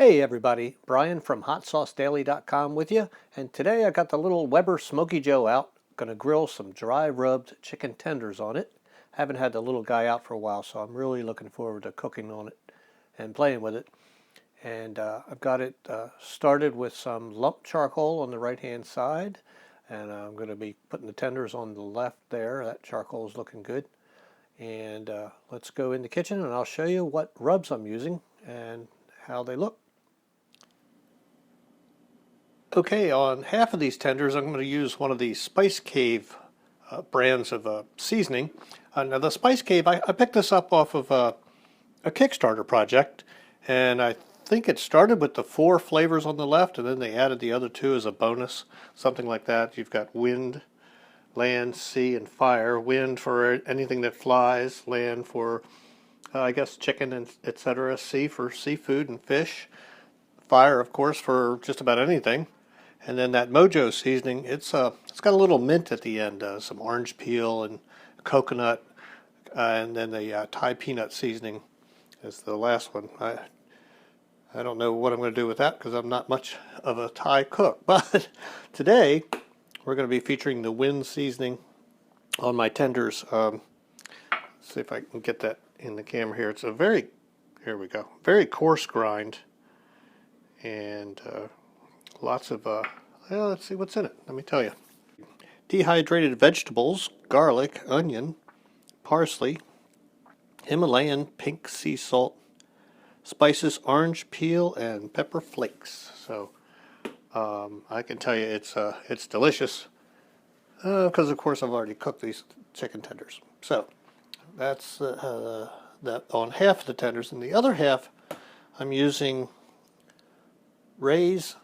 Hey everybody, Brian from HotSauceDaily.com with you, and today I got the little Weber Smokey Joe out. Gonna grill some dry rubbed chicken tenders on it. Haven't had the little guy out for a while, so I'm really looking forward to cooking on it and playing with it. And I've got it started with some lump charcoal on the right hand side, and I'm going to be putting the tenders on the left there. That charcoal is looking good. And let's go in the kitchen and I'll show you what rubs I'm using and how they look. Okay, on half of these tenders, I'm going to use one of these Spice Cave brands of seasoning. Now, the Spice Cave, I picked this up off of a Kickstarter project, and I think it started with the 4 flavors on the left, and then they added the other 2 as a bonus, something like that. You've got wind, land, sea, and fire. Wind for anything that flies, land for, I guess, chicken and etc. Sea for seafood and fish. Fire, of course, for just about anything. And then that Mojo seasoning, it's got a little mint at the end, some orange peel and coconut, and then the Thai peanut seasoning is the last one. I don't know what I'm going to do with that because I'm not much of a Thai cook. But today we're going to be featuring the Wind seasoning on my tenders. See if I can get that in the camera here. It's a here we go, very coarse grind. And lots of, well, let's see what's in it. Let me tell you. Dehydrated vegetables, garlic, onion, parsley, Himalayan pink sea salt, spices, orange peel, and pepper flakes. So I can tell you it's delicious because, of course, I've already cooked these chicken tenders. So that's that on half of the tenders. And the other half, I'm using Rayz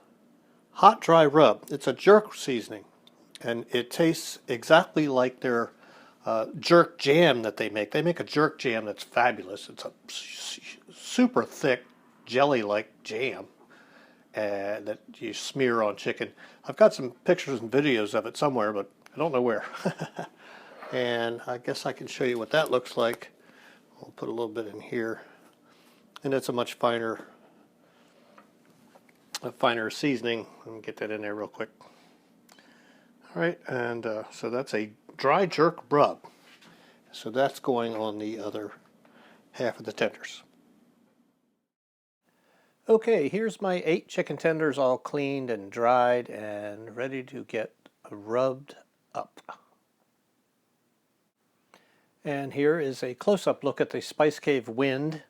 hot dry rub. It's a jerk seasoning, and it tastes exactly like their jerk jam that they make. They make a jerk jam that's fabulous. It's a super thick jelly-like jam that you smear on chicken. I've got some pictures and videos of it somewhere, but I don't know where. And I guess I can show you what that looks like. I'll put a little bit in here, and it's a much finer seasoning. Let me get that in there real quick. All right, and so that's a dry jerk rub. So that's going on the other half of the tenders. Okay, here's my 8 chicken tenders all cleaned and dried and ready to get rubbed up. And here is a close-up look at the Spice Cave Wind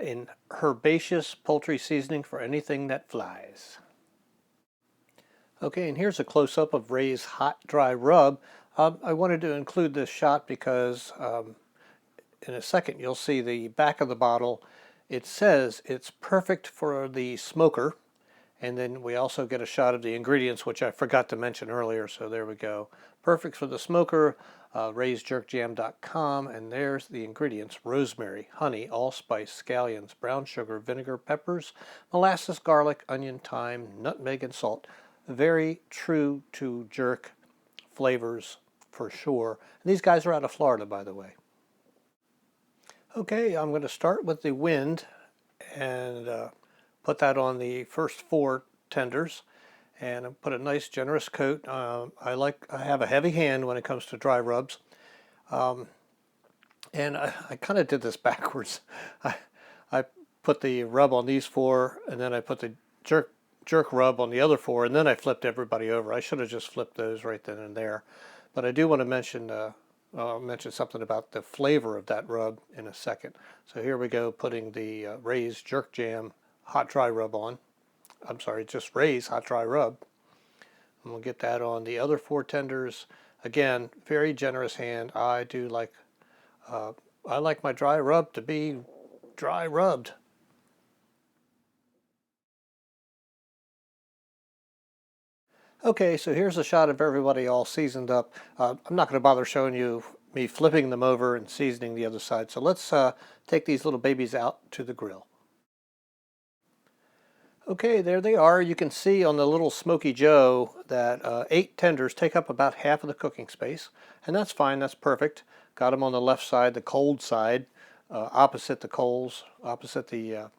in herbaceous poultry seasoning for anything that flies. Okay, and here's a close-up of Ray's hot dry rub. I wanted to include this shot because in a second you'll see the back of the bottle. It says it's perfect for the smoker, and then we also get a shot of the ingredients, which I forgot to mention earlier, so there we go. Perfect for the smoker, RayzJerkJam.com, and there's the ingredients: rosemary, honey, allspice, scallions, brown sugar, vinegar, peppers, molasses, garlic, onion, thyme, nutmeg, and salt. Very true to jerk flavors for sure. And these guys are out of Florida, by the way. Okay, I'm going to start with the Wind and put that on the first 4 tenders, and put a nice generous coat. I have a heavy hand when it comes to dry rubs, and I kind of did this backwards. I put the rub on these 4, and then I put the jerk rub on the other 4, and then I flipped everybody over. I should have just flipped those right then and there, but I do want to mention something about the flavor of that rub in a second. So here we go, putting the Rayz Jerk Jam hot dry rub on. I'm sorry, just Rayz hot dry rub. And we'll get that on the other 4 tenders. Again, very generous hand. I like my dry rub to be dry rubbed. Okay, so here's a shot of everybody all seasoned up. I'm not going to bother showing you me flipping them over and seasoning the other side. So let's take these little babies out to the grill. Okay, there they are. You can see on the little Smokey Joe that 8 tenders take up about half of the cooking space, and that's fine, that's perfect. Got them on the left side, the cold side, opposite the coals, opposite the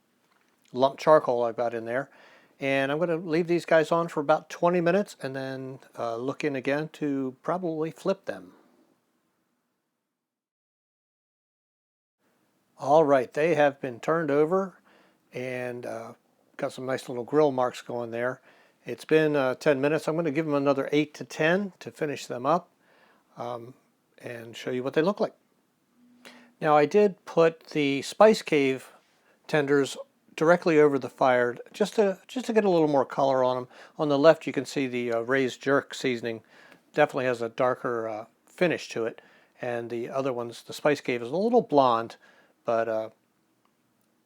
lump charcoal I've got in there. And I'm going to leave these guys on for about 20 minutes and then look in again to probably flip them. All right, they have been turned over and got some nice little grill marks going there. It's been 10 minutes. I'm going to give them another 8 to 10 to finish them up and show you what they look like. Now I did put the Spice Cave tenders directly over the fire just to get a little more color on them. On the left you can see the Rayz jerk seasoning definitely has a darker finish to it, and the other ones, the Spice Cave, is a little blonde, but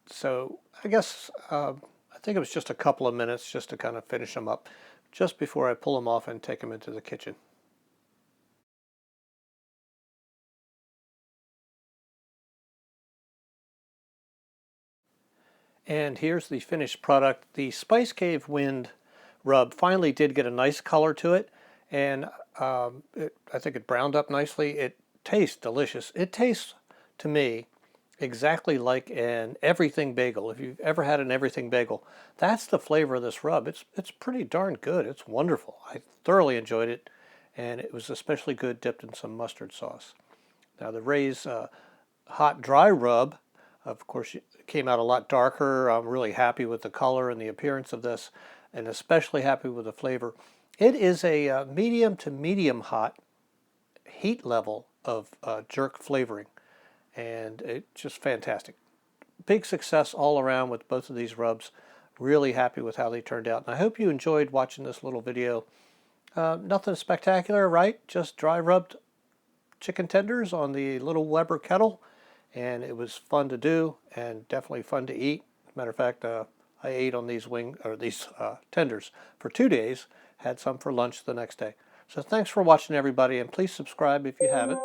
so I guess I think it was just a couple of minutes just to kind of finish them up just before I pull them off and take them into the kitchen. And here's the finished product. The Spice Cave Wind rub finally did get a nice color to it, and I think it browned up nicely. It tastes delicious. It tastes, to me, exactly like an everything bagel. If you've ever had an everything bagel, that's the flavor of this rub. It's pretty darn good. It's wonderful. I thoroughly enjoyed it, and it was especially good dipped in some mustard sauce. Now the Rayz hot dry rub, of course, it came out a lot darker. I'm really happy with the color and the appearance of this, and especially happy with the flavor. It is a medium to medium hot heat level of jerk flavoring, and it's just fantastic. Big success all around with both of these rubs. Really happy with how they turned out, and I hope you enjoyed watching this little video. Nothing spectacular, right? Just dry rubbed chicken tenders on the little Weber kettle, and it was fun to do and definitely fun to eat. Matter of fact, I ate on these tenders for 2 days, had some for lunch the next day. So thanks for watching, everybody, and please subscribe if you haven't.